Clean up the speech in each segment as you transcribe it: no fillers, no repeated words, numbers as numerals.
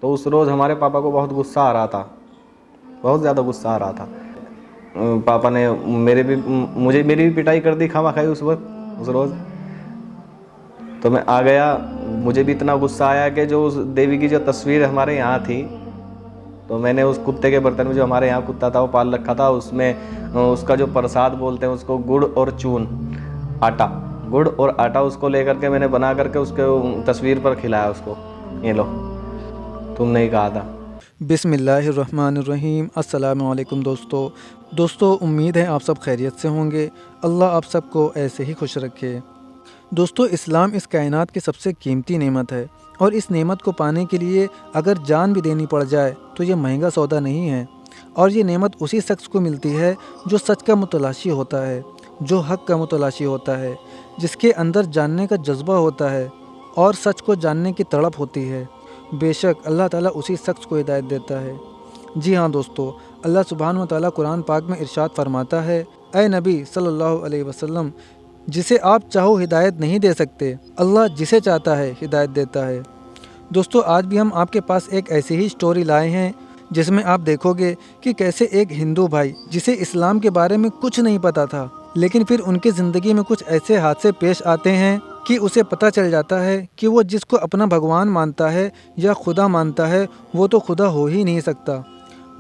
तो उस रोज़ हमारे पापा को बहुत गुस्सा आ रहा था, बहुत ज़्यादा गुस्सा आ रहा था। पापा ने मेरी भी पिटाई कर दी खामा खाई उस वक्त, उस रोज़। तो मैं आ गया, मुझे भी इतना गुस्सा आया कि जो उस देवी की जो तस्वीर हमारे यहाँ थी, तो मैंने उस कुत्ते के बर्तन में, जो हमारे यहाँ कुत्ता था वो पाल रखा था, उसमें उसका जो प्रसाद बोलते हैं उसको, गुड़ और चून, आटा, गुड़ और आटा उसको लेकर के मैंने बना करके उसके तस्वीर पर खिलाया उसको, ये लो तुमने ही कहा था। बिस्मिल्लाहिर्रहमानिर्रहीम। अस्सलामु अलैकुम दोस्तों, उम्मीद है आप सब खैरियत से होंगे। अल्लाह आप सबको ऐसे ही खुश रखे। दोस्तों, इस्लाम इस कायनात की सबसे कीमती नेमत है और इस नेमत को पाने के लिए अगर जान भी देनी पड़ जाए तो ये महंगा सौदा नहीं है। और ये नेमत उसी शख्स को मिलती है जो सच का मुतलाशी होता है, जो हक़ का मुतलाशी होता है, जिसके अंदर जानने का जज्बा होता है और सच को जानने की तड़प होती है। बेशक अल्लाह ताला उसी शख्स को हिदायत देता है। जी हाँ दोस्तों, अल्लाह सुब्हानहू व तआला कुरान पाक में इरशाद फरमाता है, ऐ नबी सल्लल्लाहु अलैहि वसल्लम, जिसे आप चाहो हिदायत नहीं दे सकते, अल्लाह जिसे चाहता है हिदायत देता है। दोस्तों, आज भी हम आपके पास एक ऐसी ही स्टोरी लाए हैं जिसमें आप देखोगे कि कैसे एक हिंदू भाई, जिसे इस्लाम के बारे में कुछ नहीं पता था, लेकिन फिर उनकी ज़िंदगी में कुछ ऐसे हादसे पेश आते हैं कि उसे पता चल जाता है कि वो जिसको अपना भगवान मानता है या खुदा मानता है, वो तो खुदा हो ही नहीं सकता,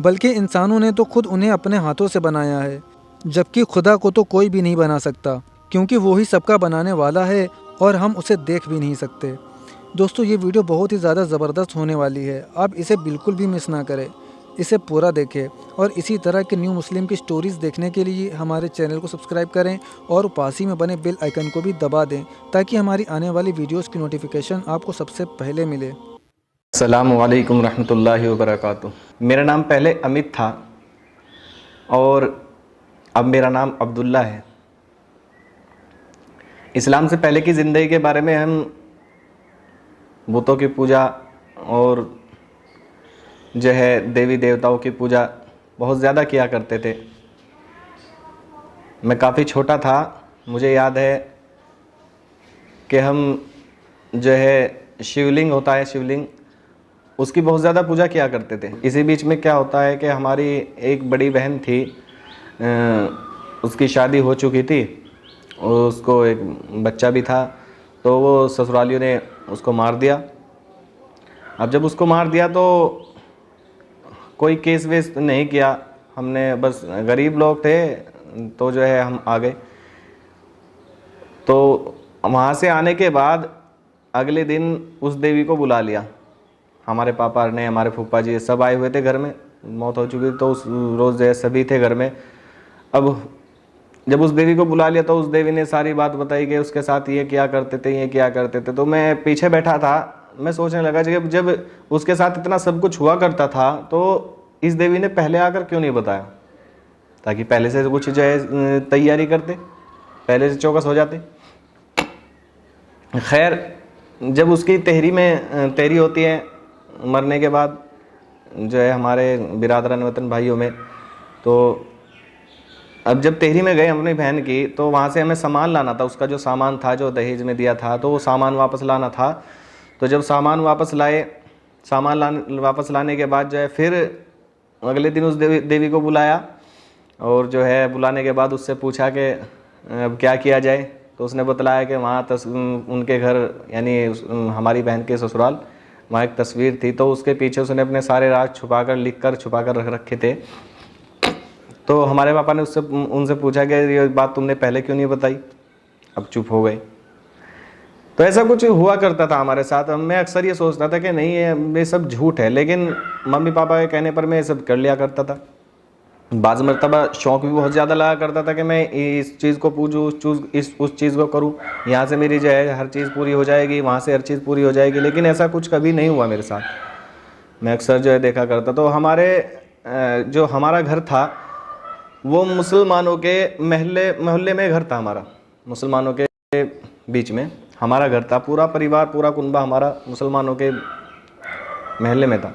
बल्कि इंसानों ने तो खुद उन्हें अपने हाथों से बनाया है, जबकि खुदा को तो कोई भी नहीं बना सकता, क्योंकि वो ही सबका बनाने वाला है और हम उसे देख भी नहीं सकते। दोस्तों, ये वीडियो बहुत ही ज़्यादा ज़बरदस्त होने वाली है, आप इसे बिल्कुल भी मिस ना करें, इसे पूरा देखें। और इसी तरह के न्यू मुस्लिम की स्टोरीज़ देखने के लिए हमारे चैनल को सब्सक्राइब करें और पास ही में बने बेल आइकन को भी दबा दें, ताकि हमारी आने वाली वीडियोस की नोटिफिकेशन आपको सबसे पहले मिले। अस्सलामु अलैकुम रहमतुल्लाहि व बरकातुहू। मेरा नाम पहले अमित था और अब मेरा नाम अब्दुल्ला है। इस्लाम से पहले की ज़िंदगी के बारे में हम बुतों की पूजा और जो है देवी देवताओं की पूजा बहुत ज़्यादा किया करते थे। मैं काफ़ी छोटा था, मुझे याद है कि हम जो है शिवलिंग होता है, शिवलिंग, उसकी बहुत ज़्यादा पूजा किया करते थे। इसी बीच में क्या होता है कि हमारी एक बड़ी बहन थी, उसकी शादी हो चुकी थी, उसको एक बच्चा भी था, तो वो ससुरालियों ने उसको मार दिया। अब जब उसको मार दिया तो कोई केस वेस नहीं किया हमने, बस गरीब लोग थे तो जो है हम आ गए। तो वहाँ से आने के बाद अगले दिन उस देवी को बुला लिया, हमारे पापा ने, हमारे फूफा जी सब आए हुए थे घर में, मौत हो चुकी थी तो उस रोज़ जो है सभी थे घर में। अब जब उस देवी को बुला लिया तो उस देवी ने सारी बात बताई कि उसके साथ ये क्या करते थे, ये क्या करते थे। तो मैं पीछे बैठा था, मैं सोचने लगा कि जब उसके साथ इतना सब कुछ हुआ करता था तो इस देवी ने पहले आकर क्यों नहीं बताया, ताकि पहले से कुछ जो है तैयारी करते, पहले से चौकस हो जाते। खैर, जब उसकी तहरी होती है मरने के बाद जो है हमारे बिरादरान वतन भाइयों में, तो अब जब तहरी में गए अपनी बहन की, तो वहाँ से हमें सामान लाना था, उसका जो सामान था जो दहेज में दिया था, तो वो सामान वापस लाना था। तो जब सामान वापस वापस लाने के बाद जो है फिर अगले दिन उस देवी को बुलाया, और जो है बुलाने के बाद उससे पूछा कि अब क्या किया जाए। तो उसने बतलाया कि वहाँ उनके घर, यानी हमारी बहन के ससुराल, वहाँ एक तस्वीर थी, तो उसके पीछे उसने अपने सारे राज छुपा कर रख रखे थे। तो हमारे पापा ने उनसे पूछा कि ये बात तुमने पहले क्यों नहीं बताई, अब चुप हो गए। तो ऐसा कुछ हुआ करता था हमारे साथ। मैं अक्सर ये सोचता था कि नहीं ये सब झूठ है, लेकिन मम्मी पापा के कहने पर मैं ये सब कर लिया करता था। बाज़ मरतबा शौक़ भी बहुत ज़्यादा लगा करता था कि मैं इस चीज़ को पूजूँ, उस चीज़ को करूँ, यहाँ से मेरी जो है हर चीज़ पूरी हो जाएगी, वहाँ से हर चीज़ पूरी हो जाएगी, लेकिन ऐसा कुछ कभी नहीं हुआ मेरे साथ। मैं अक्सर जो है देखा करता। तो जो हमारा घर था वो मुसलमानों के मोहल्ले में घर था, हमारा मुसलमानों के बीच में हमारा घर था, पूरा परिवार, पूरा कुनबा हमारा मुसलमानों के महल्ले में था।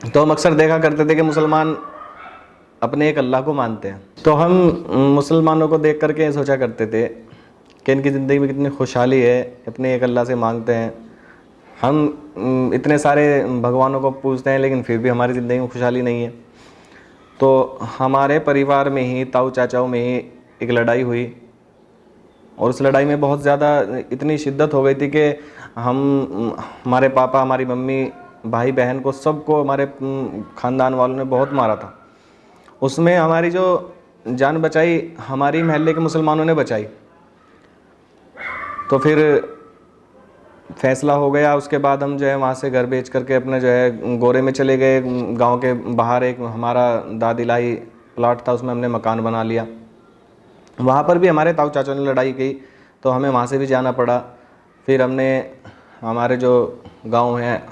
तो हम अक्सर देखा करते थे कि मुसलमान अपने एक अल्लाह को मानते हैं। तो हम मुसलमानों को देख करके सोचा करते थे कि इनकी ज़िंदगी में कितनी खुशहाली है, अपने एक अल्लाह से मांगते हैं, हम इतने सारे भगवानों को पूजते हैं लेकिन फिर भी हमारी ज़िंदगी में खुशहाली नहीं है। तो हमारे परिवार में ही, ताऊ चाचाओं में ही एक लड़ाई हुई और उस लड़ाई में बहुत ज़्यादा इतनी शिद्दत हो गई थी कि हमारे पापा, हमारी मम्मी, भाई बहन को, सबको हमारे ख़ानदान वालों ने बहुत मारा था। उसमें हमारी जो जान बचाई हमारी मोहल्ले के मुसलमानों ने बचाई। तो फिर फैसला हो गया। उसके बाद हम जो है वहाँ से घर बेच करके अपने जो है गोरे में चले गए। गांव के बाहर एक हमारा दादी लाई प्लाट था, उसमें हमने मकान बना लिया। वहाँ पर भी हमारे ताऊ चाचा ने लड़ाई की तो हमें वहाँ से भी जाना पड़ा। फिर हमने, हमारे जो गांव है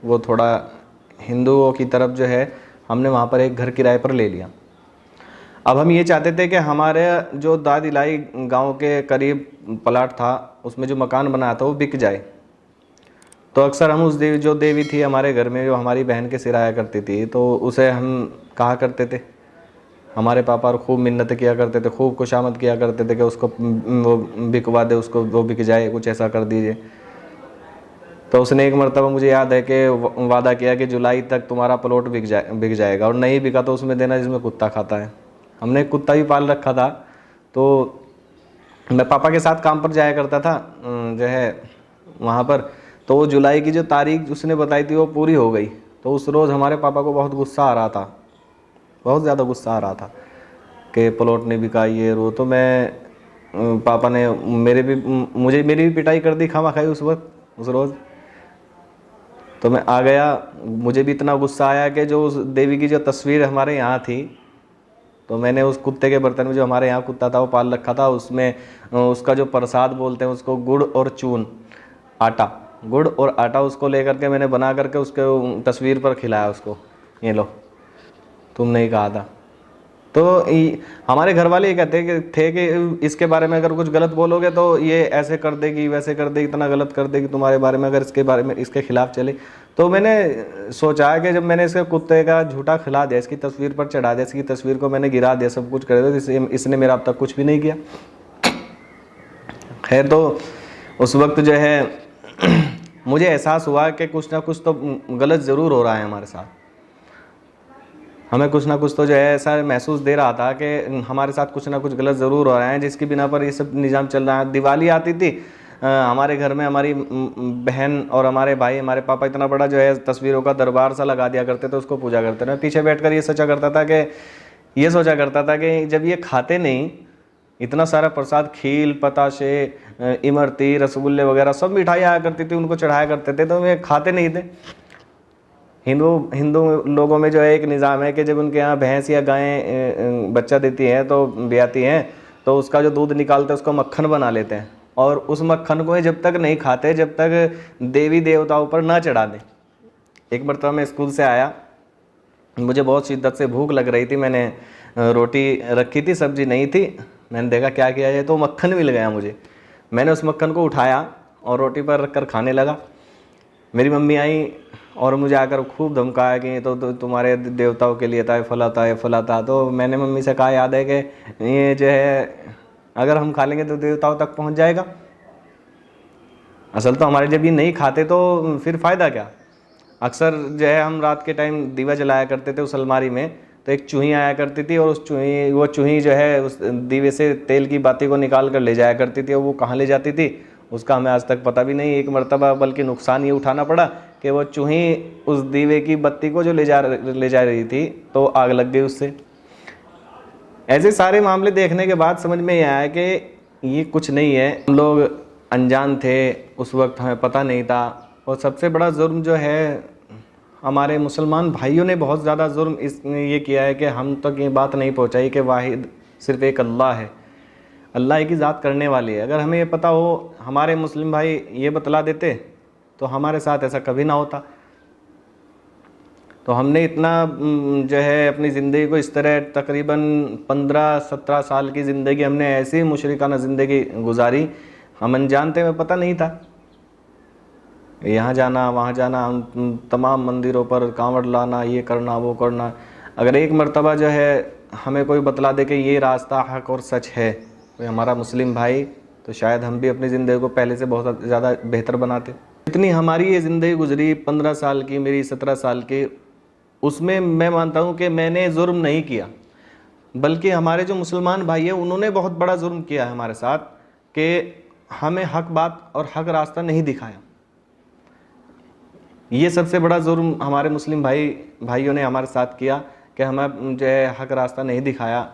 वो थोड़ा हिंदुओं की तरफ जो है, हमने वहाँ पर एक घर किराए पर ले लिया। अब हम ये चाहते थे कि हमारे जो दादी लाई गांव के करीब प्लाट था उसमें जो मकान बनाया था वो बिक जाए। तो अक्सर हम उस देवी, जो देवी थी हमारे घर में, जो हमारी बहन के सिर आया करती थी, तो उसे हम कहा करते थे। हमारे पापा और खूब मिन्नत किया करते थे, खूब खुशामद किया करते थे कि उसको वो बिकवा दे, उसको वो बिक जाए, कुछ ऐसा कर दीजिए। तो उसने एक मरतबा, मुझे याद है कि वादा किया कि जुलाई तक तुम्हारा प्लॉट बिक जाएगा, और नहीं बिका तो उसमें देना जिसमें कुत्ता खाता है। हमने कुत्ता भी पाल रखा था, तो मैं पापा के साथ काम पर जाया करता था जो है वहाँ पर। तो वो जुलाई की जो तारीख उसने बताई थी वो पूरी हो गई। तो उस रोज़ हमारे पापा को बहुत गुस्सा आ रहा था, बहुत ज़्यादा गुस्सा आ रहा था कि प्लॉट नहीं बिका, ये रो। तो मैं, पापा ने मेरी भी पिटाई कर दी खामा खाई उस वक्त, उस रोज़। तो मैं आ गया, मुझे भी इतना गुस्सा आया कि जो उस देवी की जो तस्वीर हमारे यहाँ थी, तो मैंने उस कुत्ते के बर्तन में, जो हमारे यहाँ कुत्ता था वो पाल रखा था, उसमें उसका जो प्रसाद बोलते हैं उसको, गुड़ और चून, आटा, गुड़ और आटा, उसको लेकर के मैंने बना करके उसके तस्वीर पर खिलाया उसको, ये लो तुमने ही कहा था। तो हमारे घर वाले ये कहते थे कि इसके बारे में अगर कुछ गलत बोलोगे तो ये ऐसे कर देगी, वैसे कर देगी, इतना गलत कर देगी तुम्हारे बारे में अगर इसके बारे में, इसके खिलाफ चले। तो मैंने सोचा कि जब मैंने इसके कुत्ते का झूठा खिला दिया, इसकी तस्वीर पर चढ़ा दिया, इसकी तस्वीर को मैंने गिरा दिया, सब कुछ कर दिया, इसने मेरा अब तक कुछ भी नहीं किया। खैर, तो उस वक्त जो है मुझे एहसास हुआ कि कुछ ना कुछ तो गलत ज़रूर हो रहा है हमारे साथ। हमें कुछ ना कुछ तो जो है ऐसा महसूस दे रहा था कि हमारे साथ कुछ ना कुछ गलत ज़रूर हो रहा है, जिसकी बिना पर ये सब निज़ाम चल रहा है। दिवाली आती थी हमारे घर में, हमारी बहन और हमारे भाई, हमारे पापा इतना बड़ा जो है तस्वीरों का दरबार सा लगा दिया करते थे, उसको पूजा करते थे। मैं पीछे बैठकर ये सोचा करता था कि जब ये खाते नहीं, इतना सारा प्रसाद, खील, पताशे, इमरती, रसगुल्ले वगैरह सब मिठाई आया करती थी, उनको चढ़ाया करते थे, तो वे खाते नहीं थे। हिंदू लोगों में जो है एक निज़ाम है कि जब उनके यहाँ भैंस या गायें बच्चा देती हैं, तो ब्याती हैं, तो उसका जो दूध निकालते हैं उसको मक्खन बना लेते हैं, और उस मक्खन को जब तक नहीं खाते जब तक देवी देवताओं पर ना चढ़ा दें। एक मरतबा मैं स्कूल से आया, मुझे बहुत शिद्दत से भूख लग रही थी, मैंने रोटी रखी थी, सब्जी नहीं थी, मैंने देखा क्या किया जाए, तो मक्खन मिल गया मुझे। मैंने उस मक्खन को उठाया और रोटी पर रख कर खाने लगा। मेरी मम्मी आई और मुझे आकर खूब धमकाया कि तो तुम्हारे देवताओं के लिए था, ये फला था, ये फला था। तो मैंने मम्मी से कहा, याद है कि ये जो है अगर हम खा लेंगे तो देवताओं तक पहुंच जाएगा। असल तो हमारे जब ये नहीं खाते तो फिर फ़ायदा क्या। अक्सर जो है हम रात के टाइम दीवा जलाया करते थे उस अलमारी में, तो एक चूही आया करती थी, और वो चूही जो है उस दीवे से तेल की बाती को निकाल कर ले जाया करती थी, और वो कहाँ ले जाती थी उसका हमें आज तक पता भी नहीं। एक मरतबा बल्कि नुकसान ये उठाना पड़ा कि वो चूही उस दीवे की बत्ती को जो ले जा रही थी, तो आग लग गई उससे। ऐसे सारे मामले देखने के बाद समझ में ये आया कि ये कुछ नहीं है, हम लोग अनजान थे, उस वक्त हमें पता नहीं था। और सबसे बड़ा जुर्म जो है हमारे मुसलमान भाइयों ने बहुत ज़्यादा जुर्म ये किया है कि हम तक ये बात नहीं पहुँचाई कि वाहिद सिर्फ़ एक अल्लाह है, अल्लाह एक ही ज़ात करने वाली है। अगर हमें ये पता हो, हमारे मुस्लिम भाई ये बतला देते, तो हमारे साथ ऐसा कभी ना होता। तो हमने इतना जो है अपनी ज़िंदगी को इस तरह, तकरीबन 15-17 साल की ज़िंदगी हमने ऐसी मुशरिकाना ज़िंदगी गुजारी, हम अनजान थे, हमें पता नहीं था। यहाँ जाना, वहाँ जाना, हम तमाम मंदिरों पर कांवड़ लाना, ये करना, वो करना। अगर एक मरतबा जो है हमें कोई बतला दे कि ये रास्ता हक और सच है, कोई हमारा मुस्लिम भाई, तो शायद हम भी अपनी ज़िंदगी को पहले से बहुत ज़्यादा बेहतर बनाते। इतनी हमारी ये ज़िंदगी गुजरी 15 साल की, मेरी 17 साल की, उसमें मैं मानता हूँ कि मैंने जुर्म नहीं किया, बल्कि हमारे जो मुसलमान भाई हैं उन्होंने बहुत बड़ा जुर्म किया है हमारे साथ कि हमें हक बात और हक रास्ता नहीं दिखाया। ये सबसे बड़ा जुर्म हमारे मुस्लिम भाइयों ने हमारे साथ किया कि हमें जो है हक रास्ता नहीं दिखाया,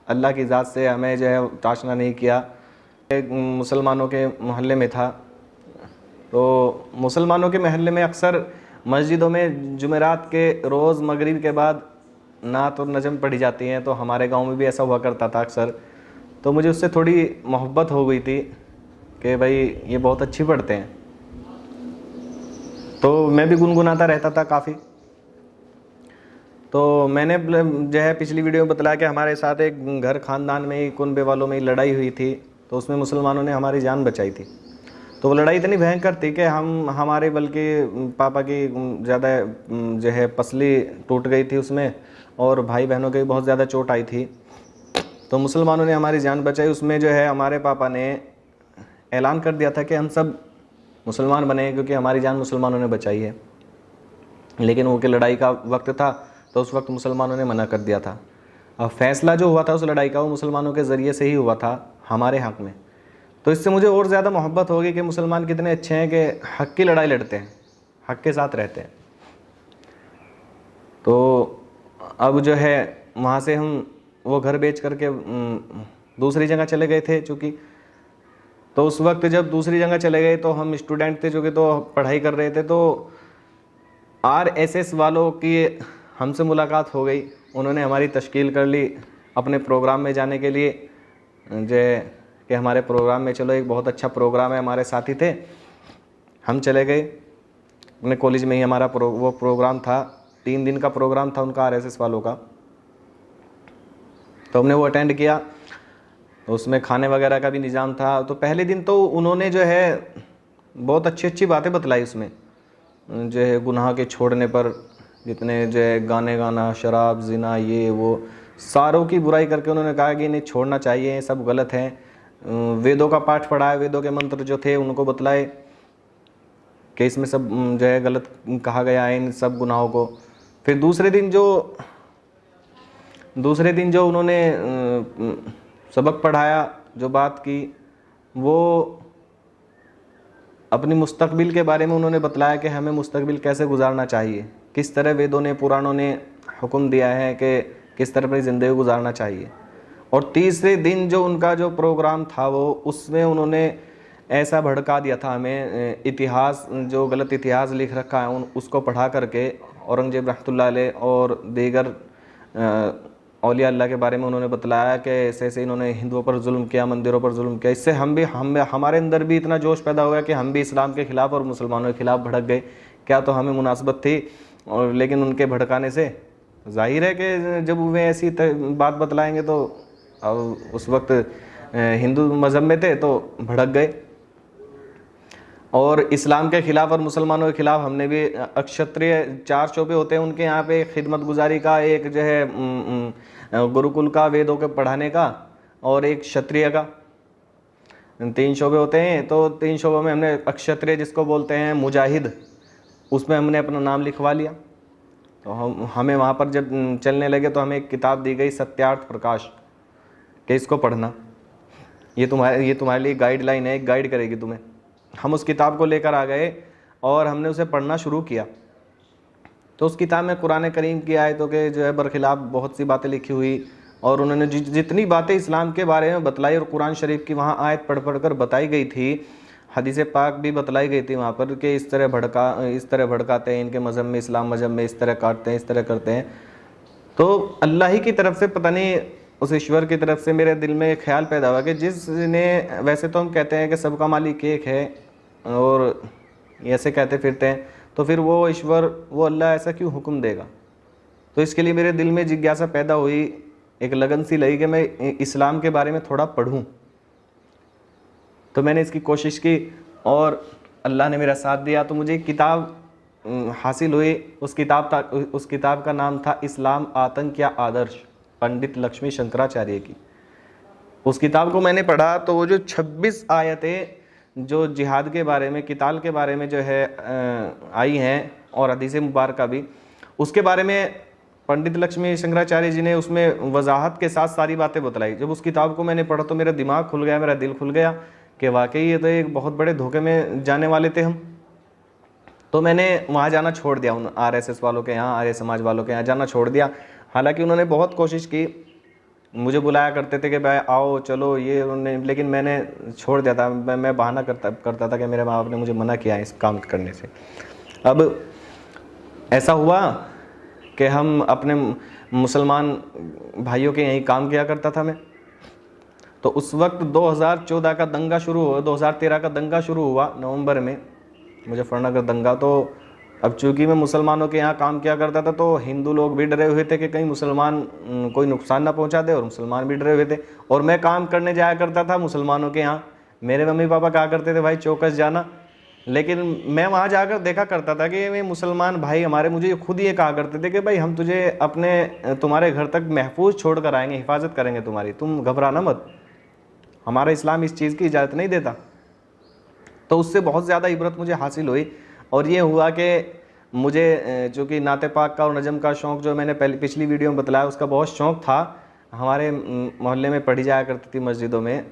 अल्लाह की ज़ात से हमें जो है ताशना नहीं किया। एक मुसलमानों के मोहल्ले में था, तो मुसलमानों के महल्ले में अक्सर मस्जिदों में जुमेरात के रोज़ मगरिब के बाद नात और नज़म पढ़ी जाती हैं, तो हमारे गांव में भी ऐसा हुआ करता था अक्सर। तो मुझे उससे थोड़ी मोहब्बत हो गई थी कि भाई ये बहुत अच्छी पढ़ते हैं, तो मैं भी गुनगुनाता रहता था काफ़ी। तो मैंने जो है पिछली वीडियो में बताया कि हमारे साथ एक घर ख़ानदान में ही, कुनबे वालों में ही लड़ाई हुई थी, तो उसमें मुसलमानों ने हमारी जान बचाई थी। तो वो लड़ाई इतनी भयंकर थी कि हमारे बल्कि पापा की ज़्यादा जो है पसली टूट गई थी उसमें, और भाई बहनों के भी बहुत ज़्यादा चोट आई थी। तो मुसलमानों ने हमारी जान बचाई। उसमें जो है हमारे पापा ने ऐलान कर दिया था कि हम सब मुसलमान बने, क्योंकि हमारी जान मुसलमानों ने बचाई है। लेकिन वो कि लड़ाई का वक्त था, तो उस वक्त मुसलमानों ने मना कर दिया था। अब फैसला जो हुआ था उस लड़ाई का, वो मुसलमानों के ज़रिए से ही हुआ था हमारे हक़ में। तो इससे मुझे और ज़्यादा मोहब्बत होगी कि मुसलमान कितने अच्छे हैं कि हक़ की लड़ाई लड़ते हैं, हक़ के साथ रहते हैं। तो अब जो है वहाँ से हम वो घर बेच करके दूसरी जगह चले गए थे चूँकि। तो उस वक्त जब दूसरी जगह चले गए तो हम स्टूडेंट थे चूँकि, तो पढ़ाई कर रहे थे। तो RSS वालों की हमसे मुलाकात हो गई, उन्होंने हमारी तश्कील कर ली अपने प्रोग्राम में जाने के लिए, जो कि हमारे प्रोग्राम में चलो एक बहुत अच्छा प्रोग्राम है, हमारे साथी थे, हम चले गए। अपने कॉलेज में ही हमारा वो प्रोग्राम था, 3 दिन का प्रोग्राम था उनका, RSS वालों का। तो हमने वो अटेंड किया, तो उसमें खाने वगैरह का भी निज़ाम था। तो पहले दिन तो उन्होंने जो है बहुत अच्छी अच्छी बातें बतलाई उसमें, जो है गुनाह के छोड़ने पर, जितने जो है गाने गाना, शराब, ज़िना, ये वो सारों की बुराई करके उन्होंने कहा कि इन्हें छोड़ना चाहिए, ये सब गलत हैं। वेदों का पाठ पढ़ाया, वेदों के मंत्र जो थे उनको बतलाए कि इसमें सब जो है गलत कहा गया है, इन सब गुनाहों को। फिर दूसरे दिन जो उन्होंने सबक पढ़ाया, जो बात की, वो अपनी मुस्तकबिल के बारे में उन्होंने बतलाया कि हमें मुस्तकबिल कैसे गुजारना चाहिए, किस तरह वेदों ने, पुराणों ने हुक्म दिया है कि किस तरह अपनी ज़िंदगी गुजारना चाहिए। और तीसरे दिन जो उनका जो प्रोग्राम था वो, उसमें उन्होंने ऐसा भड़का दिया था हमें, इतिहास, जो गलत इतिहास लिख रखा है उसको पढ़ा करके औरंगज़ेब रहमतुल्लाह अलैह और दीगर औलिया अल्लाह के बारे में उन्होंने बतलाया कि ऐसे ऐसे इन्होंने हिंदुओं पर जुल्म किया, मंदिरों पर जुल्म किया। इससे हमारे अंदर भी इतना जोश पैदा हो गया कि हम भी इस्लाम के ख़िलाफ़ और मुसलमानों के ख़िलाफ़ भड़क गए। क्या तो हमें मुनासबत थी, और लेकिन उनके भड़काने से जाहिर है कि जब वे ऐसी बात बतलाएंगे तो अब उस वक्त हिंदू मज़हब में थे तो भड़क गए, और इस्लाम के ख़िलाफ़ और मुसलमानों के ख़िलाफ़ हमने भी अक्षत्रिय 4 शोबे होते हैं उनके यहाँ पे, खिदमत गुजारी का, एक जो है गुरुकुल का, वेदों के पढ़ाने का, और एक क्षत्रिय का, 3 शोबे होते हैं। तो 3 शोबों में हमने अक्षत्रिय, जिसको बोलते हैं मुजाहिद, उसमें हमने अपना नाम लिखवा लिया। तो हमें वहाँ पर जब चलने लगे तो हमें एक किताब दी गई, सत्यार्थ प्रकाश, कि इसको पढ़ना, ये तुम्हारे लिए गाइडलाइन है, एक गाइड करेगी तुम्हें। हम उस किताब को लेकर आ गए और हमने उसे पढ़ना शुरू किया। तो उस किताब में कुरान करीम की आयतों के जो है बरखिलाफ़ बहुत सी बातें लिखी हुई, और उन्होंने जितनी बातें इस्लाम के बारे में बतलाई, और कुरान शरीफ की वहाँ आयत पढ़ कर बताई गई थी, हदीस पाक भी बतलाई गई थी वहाँ पर कि इस तरह भड़काते हैं, इनके मज़हब में, इस्लाम मज़हब में इस तरह काटते हैं, इस तरह करते हैं। तो अल्लाह ही की तरफ से, पता नहीं उस ईश्वर की तरफ से मेरे दिल में एक ख्याल पैदा हुआ कि जिसने, वैसे तो हम कहते हैं कि सबका मालिक एक है और ऐसे कहते फिरते हैं, तो फिर वो ईश्वर, वो अल्लाह ऐसा क्यों हुक्म देगा। तो इसके लिए मेरे दिल में जिज्ञासा पैदा हुई, एक लगन सी लगी कि मैं इस्लाम के बारे में थोड़ा पढ़ूं। तो मैंने इसकी कोशिश की और अल्लाह ने मेरा साथ दिया। तो मुझे एक किताब हासिल हुई। उस किताब का नाम था इस्लाम आतंक या आदर्श, पंडित लक्ष्मी शंकराचार्य की। उस किताब को मैंने पढ़ा तो वो जो 26 आयतें जो जिहाद के बारे में, किताल के बारे में जो है आई हैं और हदीस मुबारक भी, उसके बारे में पंडित लक्ष्मी शंकराचार्य जी ने उसमें वजाहत के साथ सारी बातें बतलाई। जब उस किताब को मैंने पढ़ा तो मेरा दिमाग खुल गया, मेरा दिल खुल गया कि वाकई ये तो एक बहुत बड़े धोखे में जाने वाले थे हम। तो मैंने वहाँ जाना छोड़ दिया, उन RSS वालों के यहाँ, आर्य समाज वालों के यहाँ जाना छोड़ दिया। हालांकि उन्होंने बहुत कोशिश की, मुझे बुलाया करते थे कि भाई आओ चलो ये, उन्होंने, लेकिन मैंने छोड़ दिया था। मैं बहाना करता था कि मेरे माँ बाप ने मुझे मना किया इस काम करने से। अब ऐसा हुआ कि हम अपने मुसलमान भाइयों के यहीं काम किया करता था मैं। तो उस वक्त 2014 का दंगा शुरू हुआ, 2013 का दंगा शुरू हुआ नवंबर में, मुजफ्फरनगर दंगा। तो अब चूँकि मैं मुसलमानों के यहाँ काम किया करता था तो हिंदू लोग भी डरे हुए थे कि कहीं मुसलमान कोई नुकसान ना पहुँचा दे, और मुसलमान भी डरे हुए थे। और मैं काम करने जाया करता था मुसलमानों के यहाँ। मेरे मम्मी पापा कहा करते थे भाई चौकस जाना, लेकिन मैं वहाँ जाकर देखा करता था कि वे मुसलमान भाई हमारे मुझे खुद ये कहा करते थे कि भाई हम तुझे तुम्हारे घर तक महफूज छोड़ कर आएंगे, हिफाजत करेंगे तुम्हारी, तुम घबराना मत, हमारा इस्लाम इस चीज़ की इजाज़त नहीं देता। तो उससे बहुत ज़्यादा इबरत मुझे हासिल हुई। और ये हुआ कि मुझे चूँकि नाते पाक का और नजम का शौक़, जो मैंने पिछली वीडियो में बतलाया, उसका बहुत शौक़ था। हमारे मोहल्ले में पढ़ी जाया करती थी मस्जिदों में,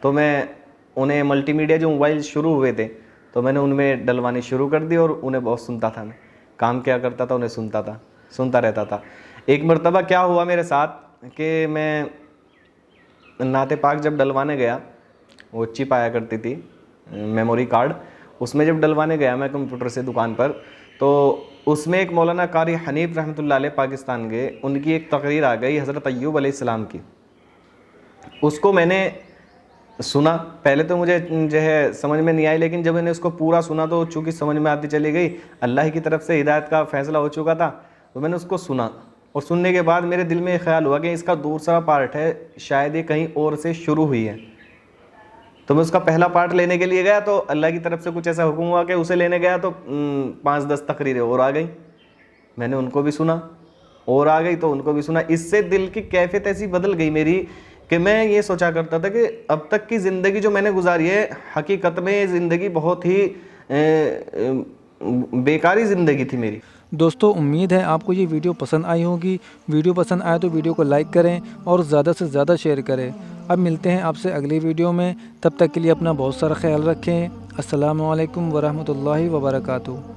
तो मैं उन्हें मल्टीमीडिया जो मोबाइल शुरू हुए थे तो मैंने उनमें डलवानी शुरू कर दी और उन्हें बहुत सुनता था। मैं काम क्या करता था उन्हें सुनता रहता था। एक मरतबा क्या हुआ मेरे साथ कि मैं नाते पाक जब डलवाने गया, वो चिप आया करती थी मेमोरी कार्ड, उसमें जब डलवाने गया मैं कंप्यूटर से दुकान पर, तो उसमें एक मौलाना कारी हनीफ रहमतुल्लाह अलैह पाकिस्तान के, उनकी एक तकरीर आ गई हज़रत अय्यूब अलैहिस्सलाम की। उसको मैंने सुना। पहले तो मुझे जो है समझ में नहीं आई, लेकिन जब मैंने उसको पूरा सुना तो चूँकि समझ में आती चली गई, अल्लाह की तरफ से हिदायत का फ़ैसला हो चुका था। तो मैंने उसको सुना, और सुनने के बाद मेरे दिल में ये ख्याल हुआ कि इसका दूसरा पार्ट है, शायद ये कहीं और से शुरू हुई है। तो मैं उसका पहला पार्ट लेने के लिए गया, तो अल्लाह की तरफ से कुछ ऐसा हुक्म हुआ कि उसे लेने गया तो 5-10 तकरीरें और आ गई। मैंने उनको भी सुना, और आ गई तो उनको भी सुना। इससे दिल की कैफियत ऐसी बदल गई मेरी कि मैं ये सोचा करता था कि अब तक की ज़िंदगी जो मैंने गुजारी है, हकीकत में ये ज़िंदगी बहुत ही बेकारी ज़िंदगी थी मेरी। दोस्तों, उम्मीद है आपको ये वीडियो पसंद आई होगी। वीडियो पसंद आए तो वीडियो को लाइक करें और ज़्यादा से ज़्यादा शेयर करें। अब मिलते हैं आपसे अगली वीडियो में, तब तक के लिए अपना बहुत सारा ख्याल रखें। अस्सलामु अलैकुम वरहमतुल्लाहि वबरकातुहू।